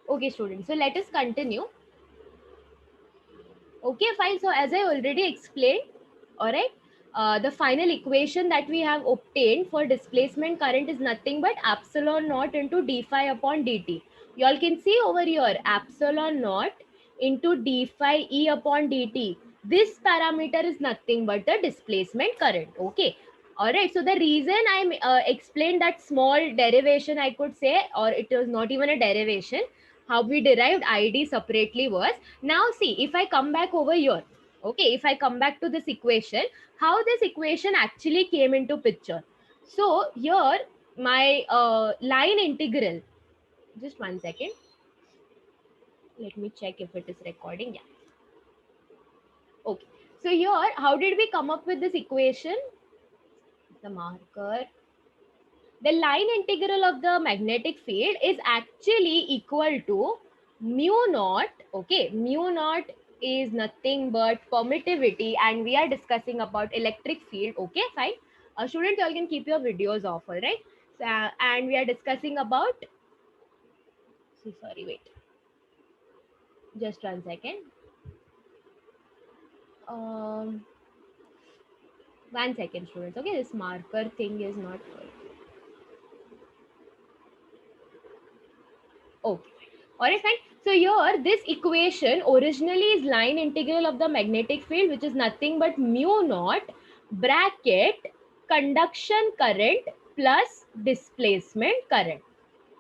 Okay, students. So let us continue. Okay, fine. So as I already explained, all right, the final equation that we have obtained for displacement current is nothing but epsilon naught into d phi upon dt. You all can see over here, epsilon naught into d phi e upon dt. This parameter is nothing but the displacement current. Okay. All right. So the reason I explained that small derivation, I could say, or it was not even a derivation, how we derived id separately was, now see, if I come back over here, okay, if I come back to this equation, how this equation actually came into picture. So here my line integral, just 1 second, let me check if it is recording. Yeah, okay. So here, how did we come up with this equation? The marker, the line integral of the magnetic field is actually equal to mu naught. Okay, mu naught is nothing but permittivity, and we are discussing about electric field. Okay, fine. Students, you all can keep your videos off, all right? So, and we are discussing about, so sorry, wait, just 1 second. 1 second, students. Okay, this marker thing is not good. Okay. All right, fine. So here, this equation originally is line integral of the magnetic field, which is nothing but mu naught bracket conduction current plus displacement current.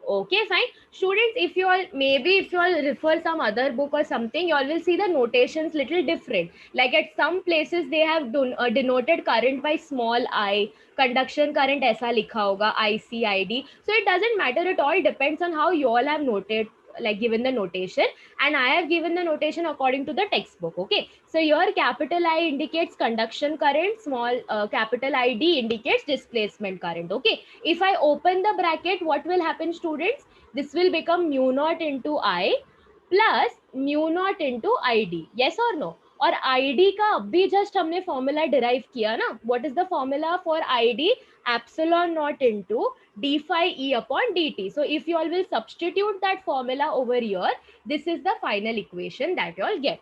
Okay, fine. Students, if you all, maybe if you all refer some other book or something, you all will see the notations little different. Like at some places they have denoted current by small I, conduction current ऐसा लिखा होगा ICID. So it doesn't matter, it all depends on how you all have noted, like given the notation, and I have given the notation according to the textbook. Okay, so your capital I indicates conduction current, small capital ID indicates displacement current. Okay, if I open the bracket, what will happen, students? This will become mu naught into I plus mu naught into ID. Yes or no? और ID का अभी just हमने formula derive किया ना. What is the formula for ID? Epsilon naught into d phi e upon dt. So if you all will substitute that formula over here, this is the final equation that you all get.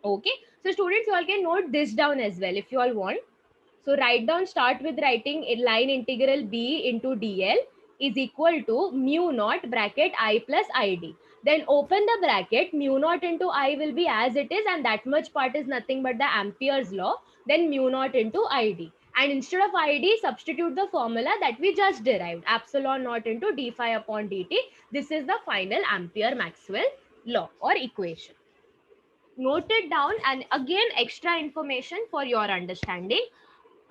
Okay, so students, you all can note this down as well if you all want. So write down, start with writing a line integral b into dl is equal to mu naught bracket I plus id. Then open the bracket, mu naught into I will be as it is, and that much part is nothing but the Ampere's law. Then mu naught into id. And instead of id, substitute the formula that we just derived, epsilon naught into d phi upon dt. This is the final Ampere Maxwell law or equation. Note it down, and again extra information for your understanding,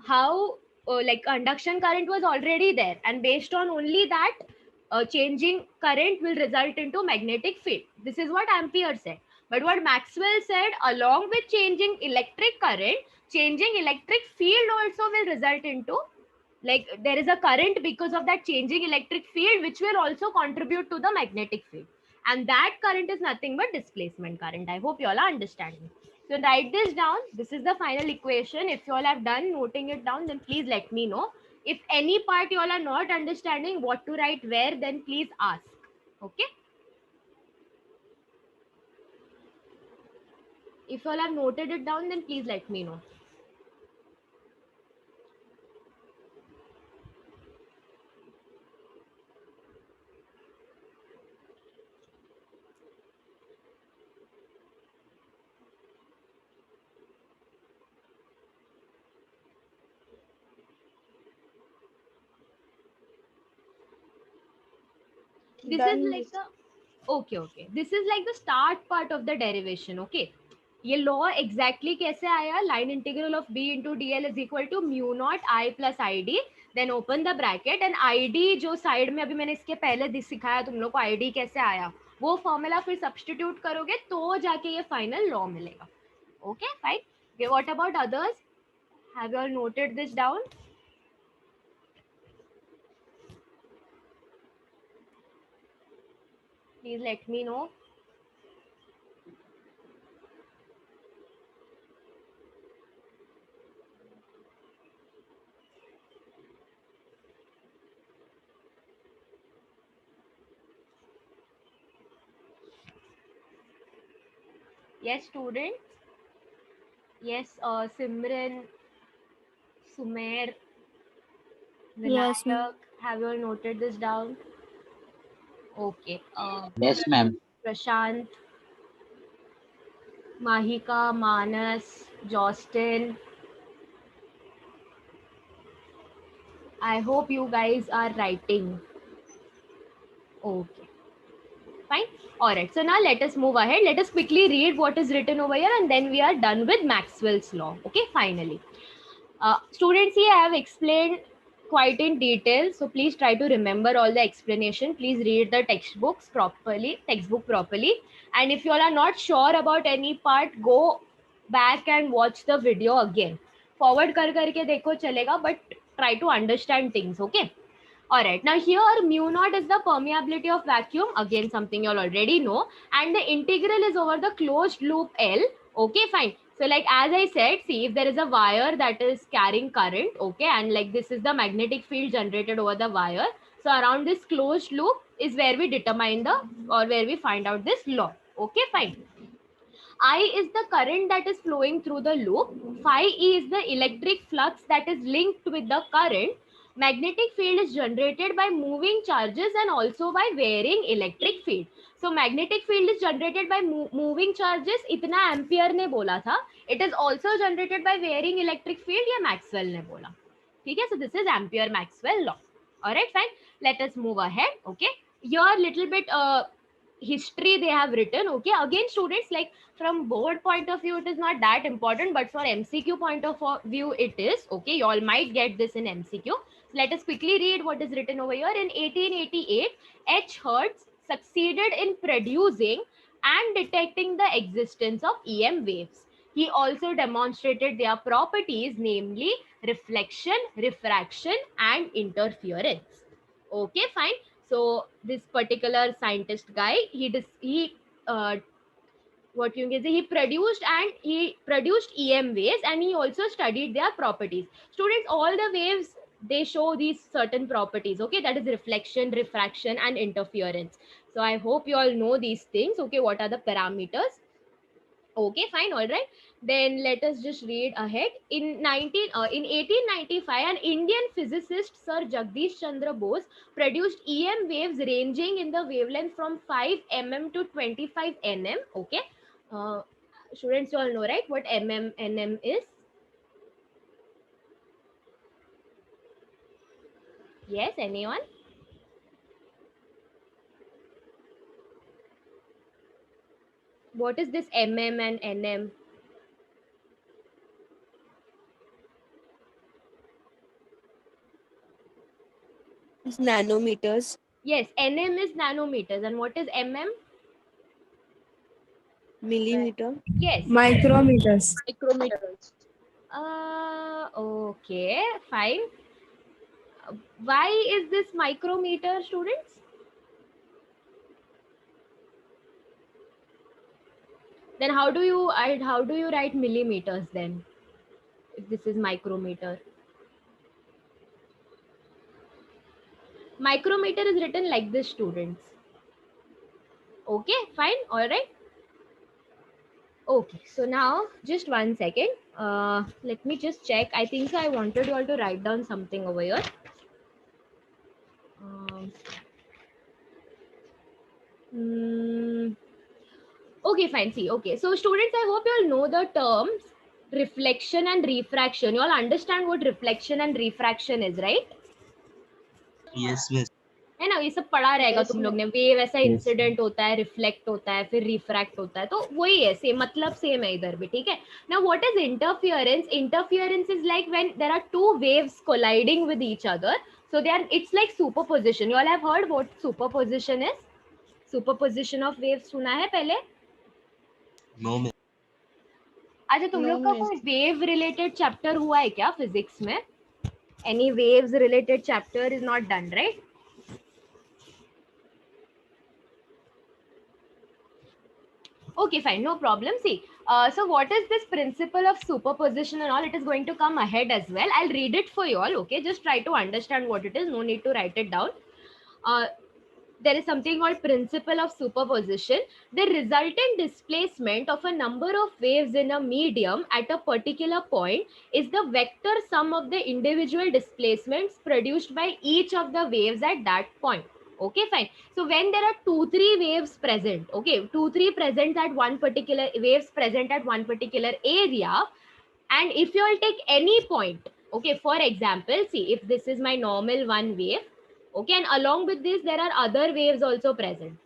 how like conduction current was already there, and based on only that, changing current will result into magnetic field. This is what Ampere said. But what Maxwell said, along with changing electric current, changing electric field also will result into, like there is a current because of that changing electric field, which will also contribute to the magnetic field, and that current is nothing but displacement current. I hope you all are understanding. So write this down. This is the final equation. If you all have done noting it down, then please let me know. If any part you all are not understanding what to write where, then please ask. Okay, if you all have noted it down, then please let me know. This is Done, like Miss. the, okay, this is like the start part of the derivation. Okay, ये law exactly कैसे आया, line integral of B into D L is equal to mu naught I plus I D. Then open the bracket, and I D जो side में अभी मैंने इसके पहले सिखाया तुम लोग को, आई डी कैसे आया, वो फॉर्मूला फिर सब्सटीट्यूट करोगे तो जाके ये फाइनल लॉ मिलेगा. Okay, fine. What about others? Have you all noted this down? Please let me know. Yes, students. Yes, Simran, Sumer, Yes, ma'am. Vinayak, have you all noted this down? Okay. Yes, ma'am. Prashant, Mahika, Manas, Justin. I hope you guys are writing. Okay, fine. All right. So now let us move ahead. Let us quickly read what is written over here, and then we are done with Maxwell's law. Okay, finally. Students, here I have explained quite in detail, so please try to remember all the explanation. Please read the textbook properly. And if you all are not sure about any part, go back and watch the video again. Forward kar karke dekho chalega, but try to understand things. Okay. All right. Now here mu naught is the permeability of vacuum. Again, something you'll already know. And the integral is over the closed loop L. Okay, fine. So like as I said, see if there is a wire that is carrying current. Okay, and like this is the magnetic field generated over the wire. So around this closed loop is where we determine the or where we find out this law. Okay, fine. I is the current that is flowing through the loop. Phi E is the electric flux that is linked with the current. Magnetic field is generated by moving charges and also by varying electric field. So magnetic field is generated by moving charges. इतना ampere ने बोला था. It is also generated by varying electric field. ये Maxwell ने बोला. ठीक है. So this is Ampere Maxwell law. All right, fine. Let us move ahead. Okay. Here little bit history they have written. Okay. Again, students, like from board point of view, it is not that important, but for MCQ point of view, it is. Okay. You all might get this in MCQ. Let us quickly read what is written over here. In 1888, H. Hertz succeeded in producing and detecting the existence of EM waves. He also demonstrated their properties, namely reflection, refraction, and interference. Okay, fine. So this particular scientist guy, uh, what you can say, he produced EM waves, and he also studied their properties. Students, all the waves, they show these certain properties. Okay, that is reflection, refraction, and interference. So I hope you all know these things. Okay, what are the parameters? Okay, fine, all right. Then let us just read ahead. In 1895, an Indian physicist, Sir Jagdish Chandra Bose, produced EM waves ranging in the wavelength from 5 mm to 25 nm. Okay, uh, students, you all know, right, what mm nm is? Yes, anyone? What is this mm and nm? It's nanometers. Yes, nm is nanometers, and what is mm? Millimeter. Yes, Micrometers. Micrometers. Okay, fine. Why is this micrometer, students? Then how do you write millimeters then, if this is micrometer? Micrometer is written like this, students. Okay, fine, all right. Okay, so now just 1 second. Let me just check. I think so I wanted you all to write down something over here. Okay, fine. See, okay. So students, I hope you all know the terms reflection and refraction. You all understand what reflection and refraction is, right? Yes, miss. है ना, ये सब पढ़ा रहेगा Yes, तुम लोग ma'am. ने. Wave ऐसा Yes. इंसिडेंट होता है, रिफ्लेक्ट होता है, फिर रिफ्रैक्ट होता है, तो वही है, सेम मतलब सेम है इधर भी. ठीक है. Now what is interference? Interference is like when there are two waves colliding with each other. So they are, it's like superposition. You all have heard what superposition is? Superposition of waves सुना है पहले? No, miss. अच्छा, तुम No, लोग का miss. कोई wave related chapter हुआ है क्या फिजिक्स में? Any waves related chapter is not done, right? Okay, fine, no problem. See, so what is this principle of superposition and all? It is going to come ahead as well. I'll read it for you all. Okay, just try to understand what it is. No need to write it down. there is something called principle of superposition. The resultant displacement of a number of waves in a medium at a particular point is the vector sum of the individual displacements produced by each of the waves at that point. Okay, fine. So when there are 2-3 waves present, okay, 2-3 present at one particular waves present at one particular area, and if you all take any point, okay, for example, see, if this is my normal one wave, okay, and along with this there are other waves also present.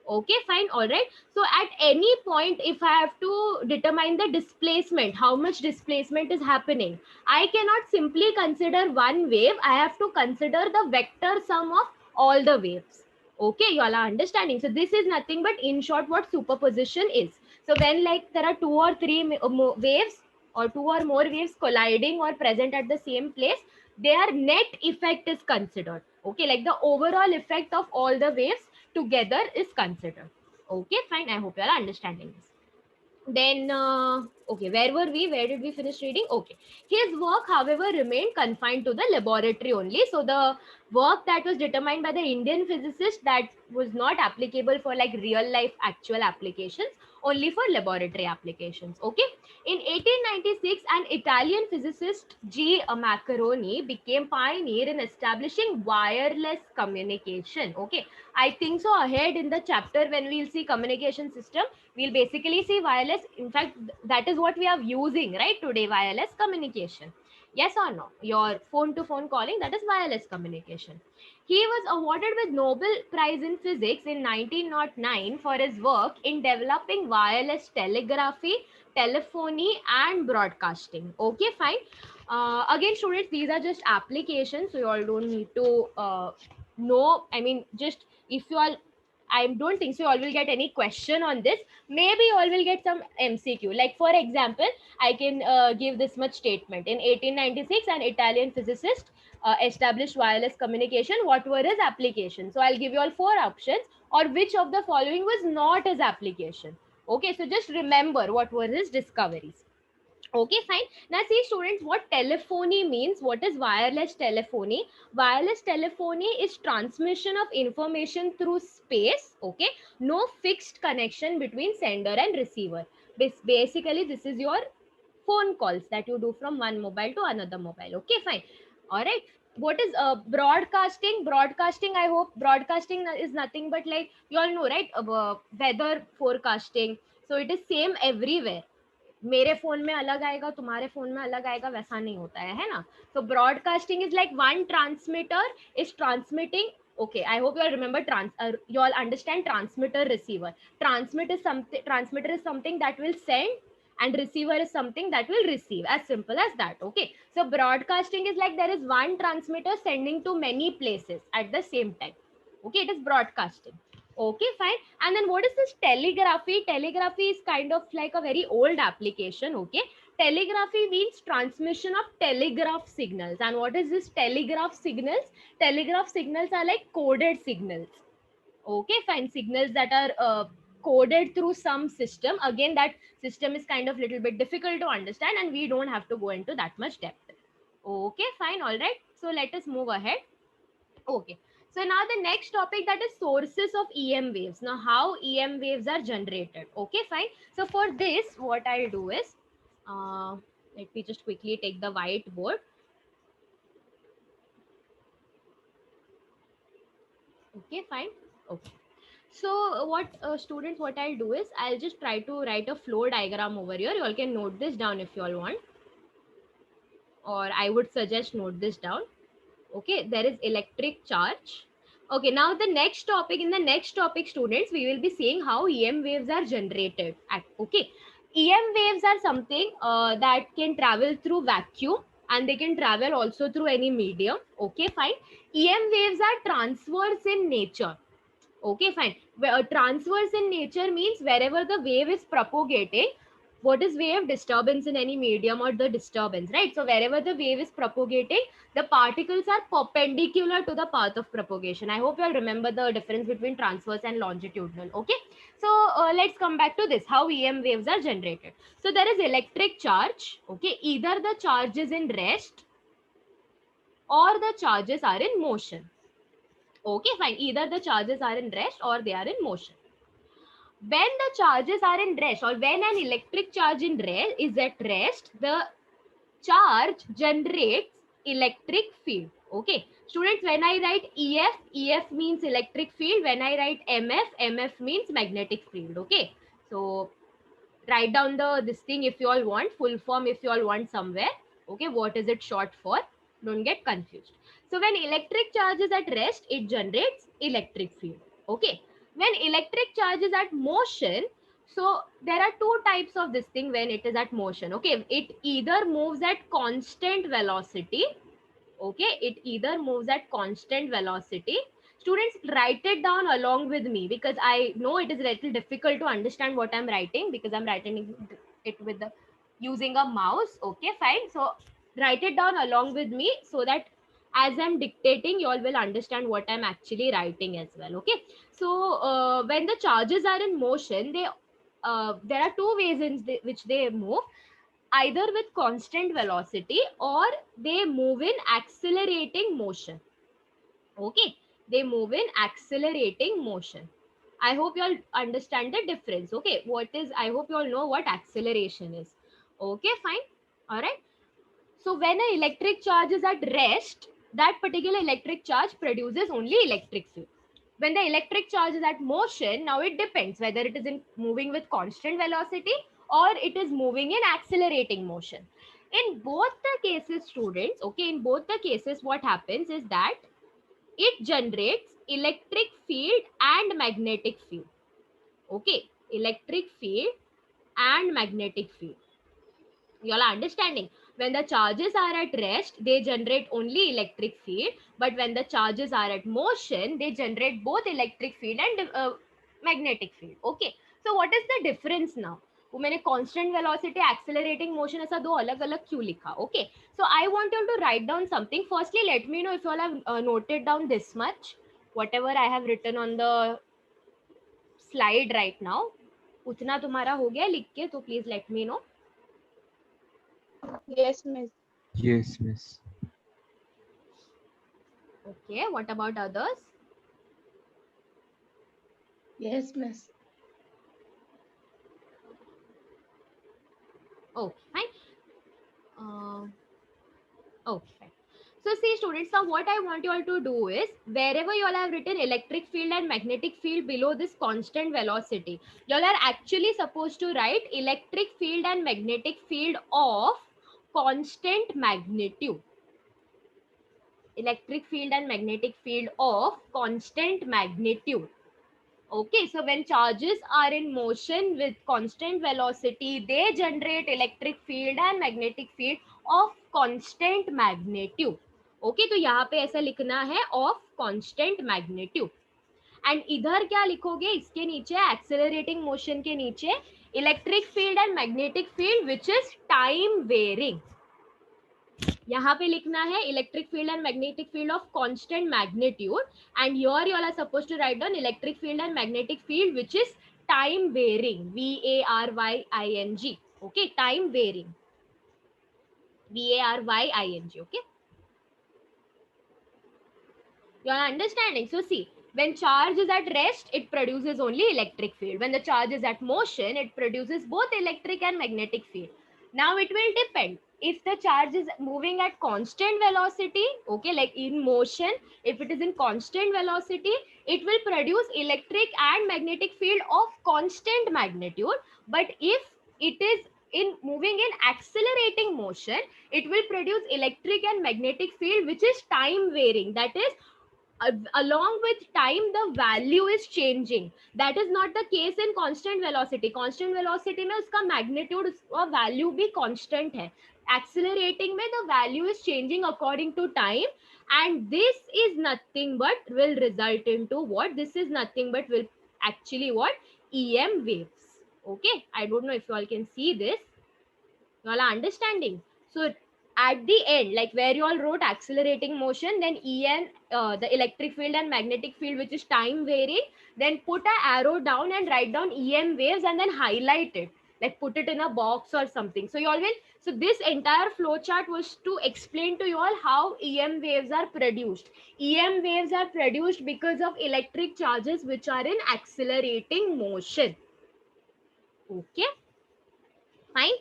Okay, fine, all right. So at any point, if I have to determine the displacement, how much displacement is happening, I cannot simply consider one wave. I have to consider the vector sum of all the waves. Okay, you all are understanding. So this is nothing but, in short, what superposition is. So when like there are 2 or 3 waves or 2 or more waves colliding or present at the same place, their net effect is considered. Okay, like the overall effect of all the waves together is considered. Okay, fine. I hope you are understanding this. Then, okay, where did we finish reading? Okay, his work, however, remained confined to the laboratory only. So the work that was determined by the Indian physicist, that was not applicable for like real life actual applications, only for laboratory applications. Okay, in 1896, an Italian physicist, G. Macaroni, became pioneer in establishing wireless communication. Okay, I think so ahead in the chapter when we'll see communication system, we'll basically see wireless. In fact, that is what we are using right today, wireless communication. Yes or no? Your phone to phone calling, that is wireless communication. He was awarded with Nobel Prize in Physics in 1909 for his work in developing wireless telegraphy, telephony, and broadcasting. Okay, fine. Again, students, these are just applications, so you all don't need to know. I mean, just if you all, I don't think so you all will get any question on this. Maybe you all will get some MCQ. Like for example, I can give this much statement. In 1896, an Italian physicist established wireless communication. What were his applications? So I'll give you all 4 options, or which of the following was not his application. Okay, so just remember what were his discoveries. Okay, fine. Now see students, what telephony means. What is wireless telephony? Wireless telephony is transmission of information through space. Okay, no fixed connection between sender and receiver. Basically, this is your phone calls that you do from one mobile to another mobile. Okay, fine. All right. What is broadcasting? Broadcasting, I hope broadcasting is nothing but like you all know, right? Weather forecasting. So it is same everywhere. मेरे phone में अलग आएगा, तुम्हारे phone में अलग आएगा, वैसा नहीं होता है ना. So broadcasting is like one transmitter is transmitting. Okay, I hope you all remember you all understand transmitter receiver. Transmitter is something that will send, and receiver is something that will receive. As simple as that. Okay, so broadcasting is like there is one transmitter sending to many places at the same time. Okay, it is broadcasting. Okay, fine. And then what is this telegraphy? Telegraphy is kind of like a very old application. Okay, telegraphy means transmission of telegraph signals. And what is this telegraph signals? Telegraph signals are like coded signals. Okay, fine. Signals that are coded through some system. Again, that system is kind of little bit difficult to understand, and we don't have to go into that much depth. Okay, fine. All right. So let us move ahead. Okay. So now the next topic, that is sources of EM waves. Now how EM waves are generated. Okay, fine. So for this, what I'll do is, let me just quickly take the whiteboard. Okay, fine. Okay. So what students, what I'll do is, I'll just try to write a flow diagram over here. You all can note this down if you all want. Or I would suggest note this down. Okay, there is electric charge. Okay, now the next topic, in the next topic students, we will be seeing how EM waves are generated. Okay, EM waves are something that can travel through vacuum, and they can travel also through any medium. Okay, fine. EM waves are transverse in nature. Okay, fine. Transverse in nature means wherever the wave is propagating, what is wave? Disturbance in any medium, or the disturbance, right? So wherever the wave is propagating, the particles are perpendicular to the path of propagation. I hope you all remember the difference between transverse and longitudinal. Okay, so let's come back to this, how EM waves are generated. So there is electric charge. Okay, either the charge is in rest or the charges are in motion. Okay, fine. Either the charges are in rest or they are in motion. When the charges are in rest, or when an electric charge in rest is at rest, the charge generates electric field. Okay, students, when I write EF means electric field. When I write MF means magnetic field. Okay, so write down this thing if you all want, full form if you all want somewhere. Okay, what is it short for? Don't get confused. So when electric charge is at rest, it generates electric field. Okay, when electric charge is at motion, so there are two types of this thing when it is at motion. Okay, it either moves at constant velocity. Okay, it either moves at constant velocity. Students, write it down along with me, because I know it is a little difficult to understand what I'm writing, because I'm writing it with the using a mouse. Okay, fine. So write it down along with me, so that as I'm dictating, you all will understand what I'm actually writing as well. Okay, so when the charges are in motion, there are two ways in which they move, either with constant velocity or they move in accelerating motion. Okay, they move in accelerating motion. I hope you all understand the difference. Okay, what is, I hope you all know what acceleration is. Okay, fine. All right. So when an electric charge is at rest, that particular electric charge produces only electric field. When the electric charge is at motion, now it depends whether it is in moving with constant velocity or it is moving in accelerating motion. In both the cases, students, okay, in both the cases, what happens is that it generates electric field and magnetic field. Okay, electric field and magnetic field. You all are understanding? When the charges are at rest, they generate only electric field, but when the charges are at motion, they generate both electric field and magnetic field. Okay, so what is the difference now? वो मैंने constant velocity accelerating motion ऐसा दो अलग अलग क्यों लिखा? Okay, so I want you to write down something. Firstly, let me know if you all have noted down this much, whatever I have written on the slide right now. उतना तुम्हारा हो गया लिख के? तो please let me know. Yes, miss. Yes, miss. Okay, what about others? Yes, miss. Okay, fine. Okay, fine. So see, students, now what I want you all to do is, wherever you all have written electric field and magnetic field below this constant velocity, you all are actually supposed to write electric field and magnetic field of constant magnitude. Electric field and magnetic field of constant magnitude. Okay, so when charges are in motion with constant velocity, they generate electric field and magnetic field of constant magnitude. Okay, तो यहाँ पे ऐसा लिखना है of constant magnitude. And इधर क्या लिखोगे इसके नीचे, accelerating motion के नीचे, electric field and magnetic field which is time varying. यहाँ पे लिखना है electric field and magnetic field of constant magnitude, and here you are supposed to write down electric field and magnetic field which is time varying, VARYING. Okay, time varying, VARYING. Okay, you are understanding? So see, when charge is at rest, it produces only electric field. When the charge is at motion, it produces both electric and magnetic field. Now it will depend. If the charge is moving at constant velocity, okay, like in motion, if it is in constant velocity, it will produce electric and magnetic field of constant magnitude. But if it is in moving in accelerating motion, it will produce electric and magnetic field which is time varying. That is, along with time the value is changing. That is not the case in constant velocity. Constant velocity में उसका magnitude, उसका value भी constant है. Accelerating में the value is changing according to time, and this is nothing but will result into what? This is nothing but will actually what? EM waves. Okay, I don't know if you all can see this. You all are understanding? So at the end, like where you all wrote accelerating motion, then EN, the electric field and magnetic field which is time varying, then put an arrow down and write down EM waves and then highlight it. like put it in a box or something. So you all will, so this entire flow chart was to explain to you all how EM waves are produced. EM waves are produced because of electric charges which are in accelerating motion. Okay, fine.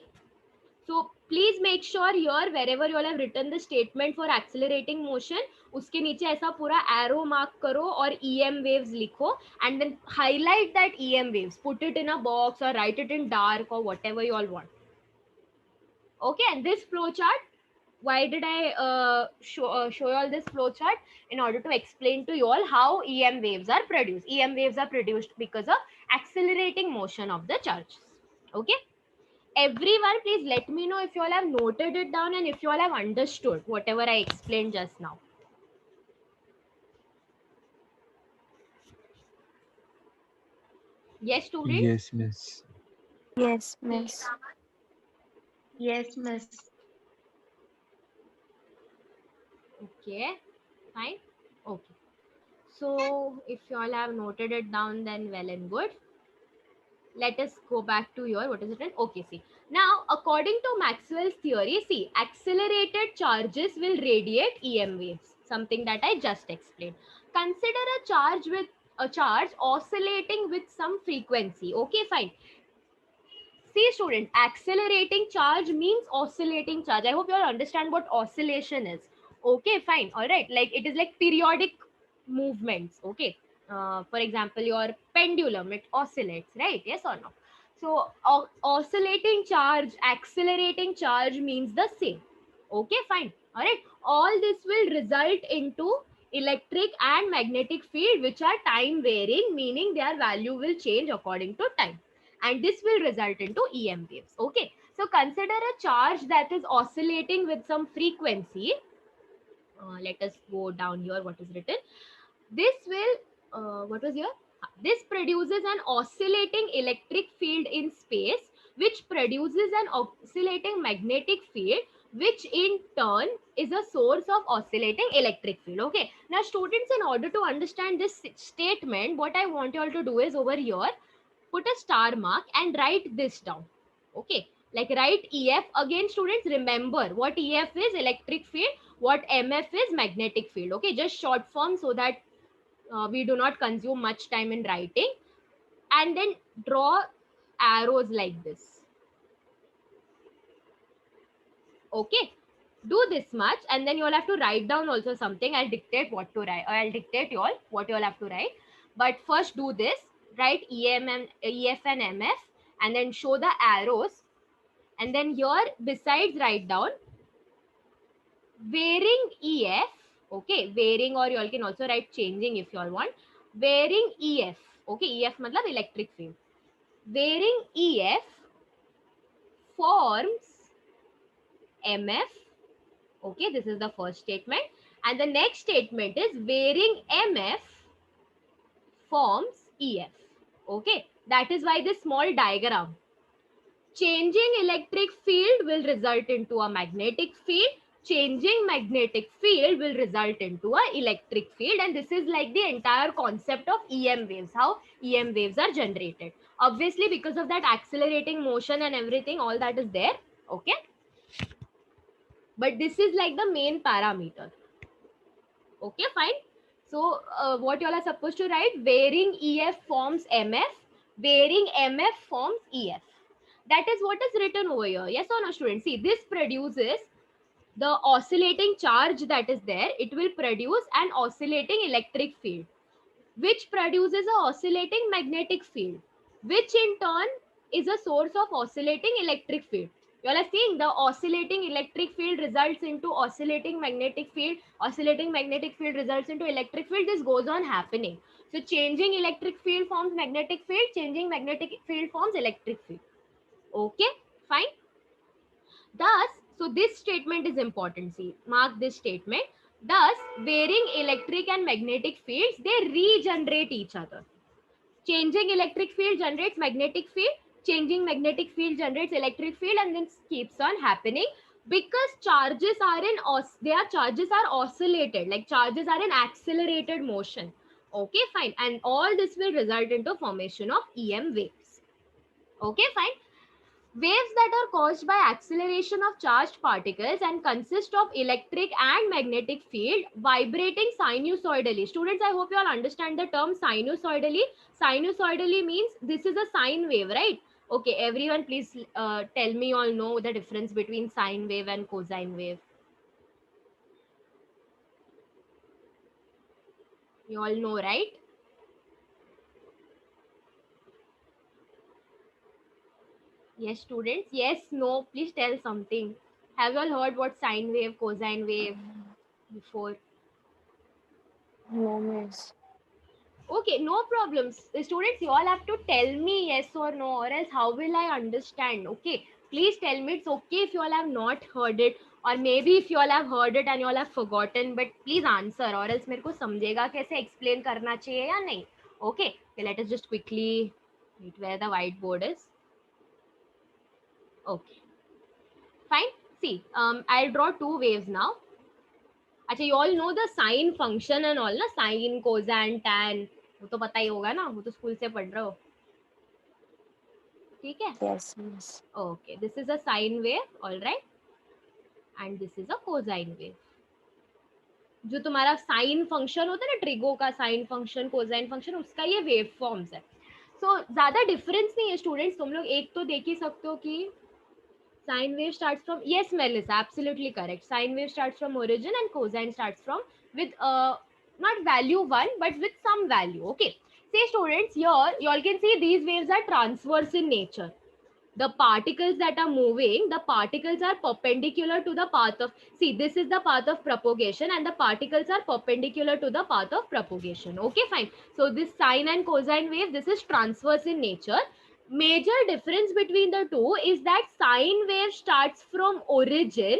So please make sure here wherever you all have written the statement for accelerating motion, उसके नीचे ऐसा पूरा arrow mark करो और EM waves लिखो and then highlight that EM waves. Put it in a box or write it in dark or whatever you all want. Okay, and this flow chart, why did I show you all this flow chart? In order to explain to you all how EM waves are produced. EM waves are produced because of accelerating motion of the charges. Okay. Everyone, please let me know if you all have noted it down and if you all have understood whatever I explained just now. Yes, students? Yes, miss. Yes, miss. Yes, miss. Okay, fine. Okay. So if you all have noted it down, then well and good. Let us go back to your, what is it? Okay, see. Now, according to Maxwell's theory, see, accelerated charges will radiate EM waves, something that I just explained. Consider a charge oscillating with some frequency. Okay, fine. See, student, accelerating charge means oscillating charge. I hope you all understand what oscillation is. Okay, fine. All right. Like it is like periodic movements. Okay. For example, your pendulum, it oscillates, right? Yes or no? So, oscillating charge, accelerating charge means the same. Okay, fine. All right. All this will result into electric and magnetic field, which are time varying, meaning their value will change according to time. And this will result into EM waves. Okay. So consider a charge that is oscillating with some frequency. Let us go down here. What is written? This will, what was here? This produces an oscillating electric field in space, which produces an oscillating magnetic field, which in turn is a source of oscillating electric field. Okay. Now, students, in order to understand this statement, what I want you all to do is over here, put a star mark and write this down. Okay, like write EF. Again, students, remember what EF is, electric field, what MF is, magnetic field. Okay, just short form so that we do not consume much time in writing. And then draw arrows like this. Okay, do this much and then you all have to write down also something. I'll dictate what to write, or I'll dictate you all what you all have to write. But first do this, write EF and MF and then show the arrows. And then here besides write down varying EF. Okay, varying, or you all can also write changing if you all want. Varying EF. Okay, EF matlab electric field. Varying EF forms MF. Okay, this is the first statement. And the next statement is varying MF forms EF. Okay, that is why this small diagram. Changing electric field will result into a magnetic field. Changing magnetic field will result into a electric field. And this is like the entire concept of EM waves, how EM waves are generated. Obviously, because of that accelerating motion and everything, all that is there. Okay. But this is like the main parameter. Okay, fine. So what you all are supposed to write, varying EF forms MF, varying MF forms EF. That is what is written over here. Yes or no, students? See, this produces the oscillating charge that is there. It will produce an oscillating electric field, which produces an oscillating magnetic field, which in turn is a source of oscillating electric field. You all are seeing the oscillating electric field results into oscillating magnetic field. Oscillating magnetic field results into electric field. This goes on happening. So changing electric field forms magnetic field. Changing magnetic field forms electric field. Okay, fine. Thus, so this statement is important. See, mark this statement. Thus, varying electric and magnetic fields, they regenerate each other. Changing electric field generates magnetic field. Changing magnetic field generates electric field, and then keeps on happening because charges are in charges are oscillated, like charges are in accelerated motion. Okay, fine. And all this will result into formation of EM waves. Okay, fine. Waves that are caused by acceleration of charged particles and consist of electric and magnetic field vibrating sinusoidally. Students, I hope you all understand the term sinusoidally. Sinusoidally means this is a sine wave, right? Okay, everyone please tell me, you all know the difference between sine wave and cosine wave. You all know, right? Yes, students. Yes, no, please tell something. Have you all heard what sine wave, cosine wave before? No, miss. Okay, no problems. Students, you all have to tell me yes or no, or else how will I understand? Okay, please tell me. It's okay if you all have not heard it, or maybe if you all have heard it and you all have forgotten, but please answer, or else मेरे को समझेगा कैसे explain करना चाहिए या नहीं. Okay, let us just quickly wait where the whiteboard is. Okay, fine. See, I'll draw two waves now. अच्छा, you all know the sine function and all ना, sine, cosine, tan, वो तो पता ही होगा ना, वो तो स्कूल से पढ़ रहे हो. ठीक है. Yes, miss. Okay, this is a sine wave, all right, and this is a cosine wave. जो तुम्हारा साइन फंक्शन होता है ना, ट्रिगो का साइन फंक्शन, कोसाइन फंक्शन, उसका ये वेव फॉर्म्स है. सो ज्यादा डिफरेंस नहीं है स्टूडेंट्स. तुम लोग एक तो देख ही सकते हो कि sine wave starts from, yes Melissa, absolutely correct, sine wave starts from origin and cosine starts from with not value 1 but with some value. Okay, say students, here you all can see these waves are transverse in nature. The particles that are moving, the particles are perpendicular to the path of, see this is the path of propagation and the particles are perpendicular to the path of propagation. Okay, fine. So this sine and cosine wave, this is transverse in nature. Major difference between the two is that sine wave starts from origin.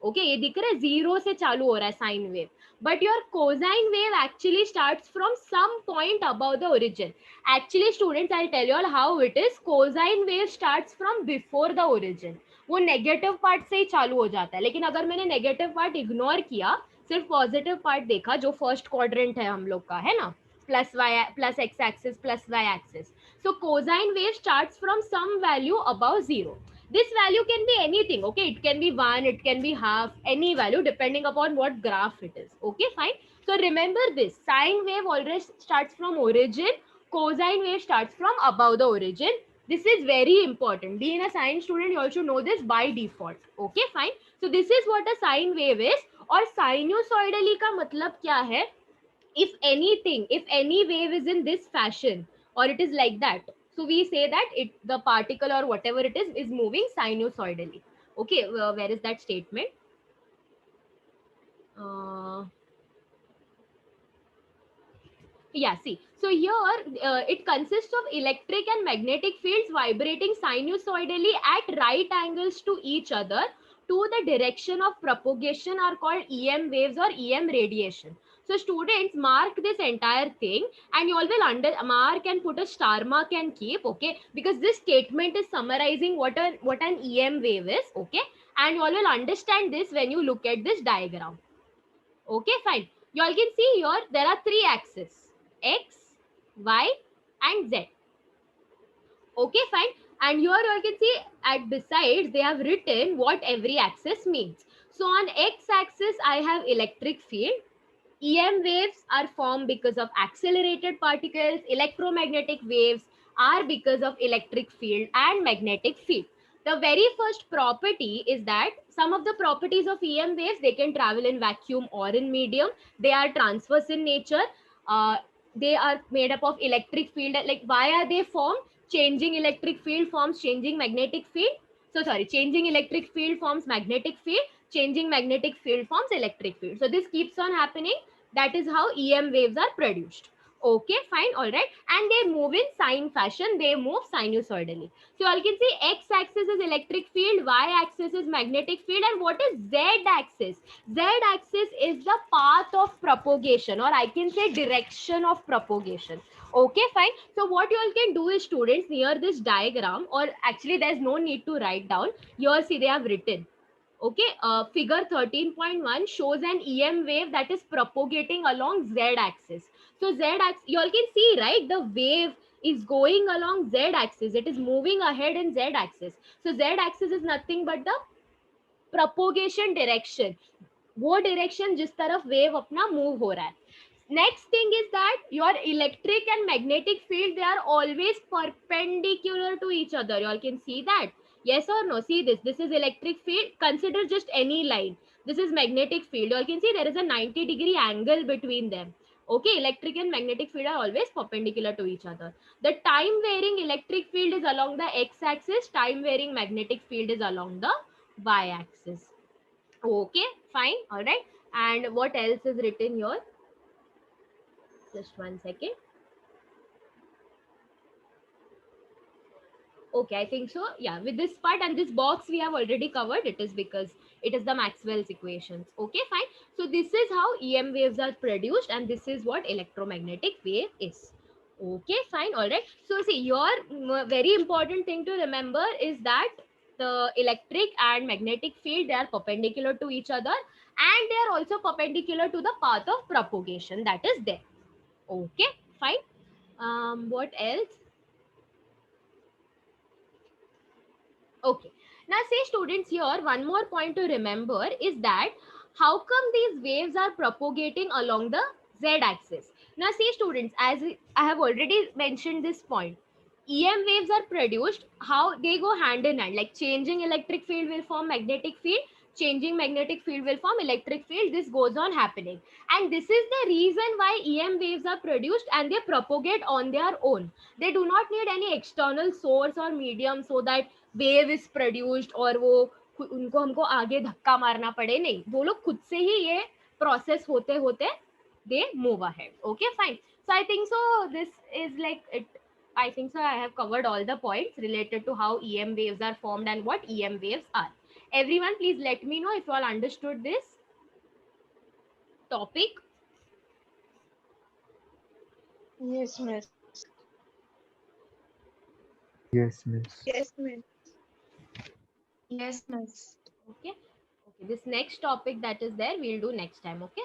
Okay, ये दिख रहा है, zero से चालू हो रहा है sine wave, but your cosine wave actually starts from some point above the origin. Actually students, I'll tell you all how it is. Cosine wave starts from before the origin. वो negative part से ही चालू हो जाता है, लेकिन अगर मैंने negative part ignore किया, सिर्फ पॉजिटिव पार्ट देखा, जो फर्स्ट क्वाड्रेंट है हम लोग का, है ना, plus y plus x axis plus y axis. So cosine wave starts from some value above 0. This value can be anything. Okay, it can be 1, it can be half, any value depending upon what graph it is. Okay, fine. So remember this, sine wave always starts from origin, cosine wave starts from above the origin. This is very important. Being a science student, you all should know this by default. Okay, fine. So this is what a sine wave is. और sinusoidally का मतलब क्या है? If anything, if any wave is in this fashion or it is like that, so we say that it, the particle or whatever it is moving sinusoidally. Okay, where is that statement? Yeah, see, so here it consists of electric and magnetic fields vibrating sinusoidally at right angles to each other to the direction of propagation are called EM waves or EM radiation. So students, mark this entire thing and you all will mark and put a star mark and keep, okay, because this statement is summarizing what an EM wave is, okay, and you all will understand this when you look at this diagram. Okay, fine. You all can see here there are three axes, X, Y and Z. Okay, fine. And here you all can see at besides they have written what every axis means. So on X axis I have electric field. EM waves are formed because of accelerated particles. Electromagnetic waves are because of electric field and magnetic field. The very first property is that some of the properties of EM waves, they can travel in vacuum or in medium. They are transverse in nature. They are made up of electric field. Like why are they formed? Changing electric field forms changing magnetic field. So sorry, changing electric field forms magnetic field. Changing magnetic field forms electric field. So this keeps on happening. That is how EM waves are produced. Okay, fine, all right. And they move in sine fashion. They move sinusoidally. So you all can see x-axis is electric field, y-axis is magnetic field, and what is z-axis? Z-axis is the path of propagation, or I can say direction of propagation. Okay, fine. So what you all can do is, students, near this diagram, or actually there's no need to write down. Here see they have written. Okay, figure 13.1 shows an EM wave that is propagating along z-axis. So z-axis, you all can see, right, the wave is going along z axis. It is moving ahead in z axis. So z axis is nothing but the propagation direction, वो direction जिस तरफ wave अपना move हो रहा है. Next thing is that your electric and magnetic field, they are always perpendicular to each other. You all can see that. Yes or no? See this. This is electric field. Consider just any line. This is magnetic field. You all can see there is a 90-degree angle between them. Okay, electric and magnetic field are always perpendicular to each other. The time varying electric field is along the x-axis. Time varying magnetic field is along the y-axis. Okay, fine. All right. And what else is written here? Just 1 second. Okay, I think so. Yeah, with this part and this box we have already covered. It is because it is the Maxwell's equations. Okay, fine. So this is how EM waves are produced, and this is what electromagnetic wave is. Okay, fine. All right. So see, your very important thing to remember is that the electric and magnetic field, they are perpendicular to each other, and they are also perpendicular to the path of propagation that is there. Okay, fine. What else? Okay. Now, say students, here one more point to remember is that how come these waves are propagating along the z-axis? Now, see students, as I have already mentioned this point, EM waves are produced, how they go hand in hand, like changing electric field will form magnetic field, changing magnetic field will form electric field. This goes on happening. And this is the reason why EM waves are produced and they propagate on their own. They do not need any external source or medium so that wave is produced और वो उनको हमको आगे धक्का मारना पड़े, नहीं, वो लोग खुद से ही ये प्रोसेस होते होते they move ahead. Okay, fine. So I think so this is like it. I think so I have covered all the points related to how EM waves are formed and what EM waves are. Everyone, please let me know if you all understood this topic. Yes, miss. Yes, miss. Yes, miss. Yes, miss. Okay. Okay. This next topic that is there, we'll do next time. Okay.